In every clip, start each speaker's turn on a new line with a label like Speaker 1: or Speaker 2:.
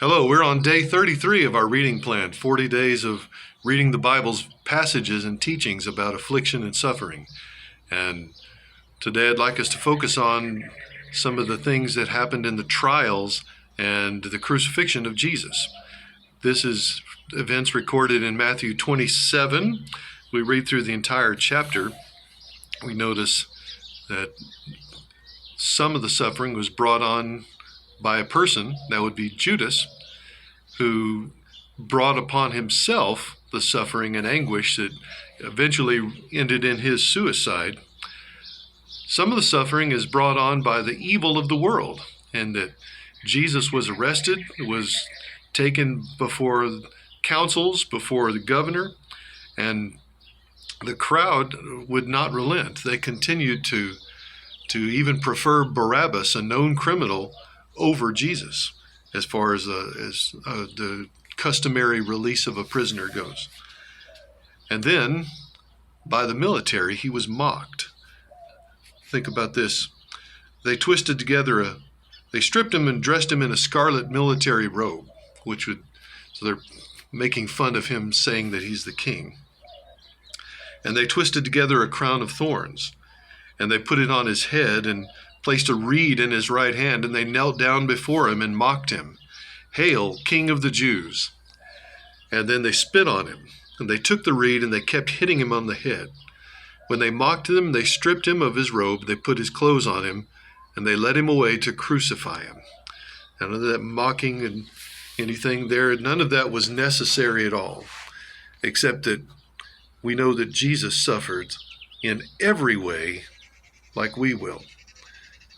Speaker 1: Hello, we're on day 33 of our reading plan, 40 days of reading the Bible's passages and teachings about affliction and suffering. And today I'd like us to focus on some of the things that happened in the trials and the crucifixion of Jesus. This is events recorded in Matthew 27. We read through the entire chapter. We notice that some of the suffering was brought on by a person, that would be Judas, who brought upon himself the suffering and anguish that eventually ended in his suicide. Some of the suffering is brought on by the evil of the world, and that Jesus was arrested, was taken before councils, before the governor, and the crowd would not relent. They continued to even prefer Barabbas, a known criminal, over Jesus, as far as the customary release of a prisoner goes. And then, by the military, he was mocked. Think about this. They stripped him and dressed him in a scarlet military robe, so they're making fun of him, saying that he's the king. And they twisted together a crown of thorns, and they put it on his head and placed a reed in his right hand, and they knelt down before him and mocked him. "Hail, King of the Jews!" And then they spit on him, and they took the reed and they kept hitting him on the head. When they mocked him, they stripped him of his robe, they put his clothes on him, and they led him away to crucify him. None of that mocking and anything there, none of that was necessary at all, except that we know that Jesus suffered in every way like we will,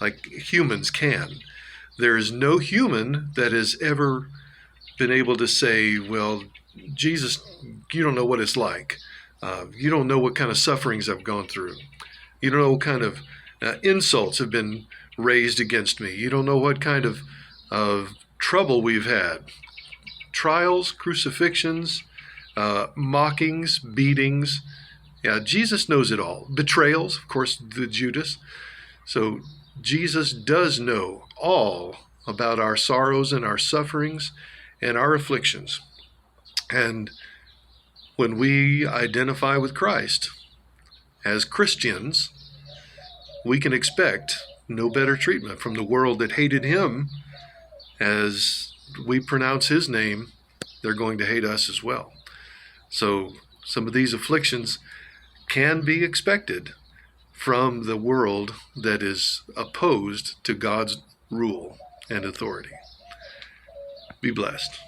Speaker 1: like humans can. There is no human that has ever been able to say, well, Jesus, you don't know what it's like. You don't know what kind of sufferings I've gone through. You don't know what kind of insults have been raised against me. You don't know what kind of trouble we've had. Trials, crucifixions, mockings, beatings. Yeah, Jesus knows it all. Betrayals, of course, the Judas. So Jesus does know all about our sorrows and our sufferings and our afflictions. And when we identify with Christ as Christians, we can expect no better treatment from the world that hated him. As we pronounce his name, they're going to hate us as well. So some of these afflictions can be expected from the world that is opposed to God's rule and authority. Be blessed.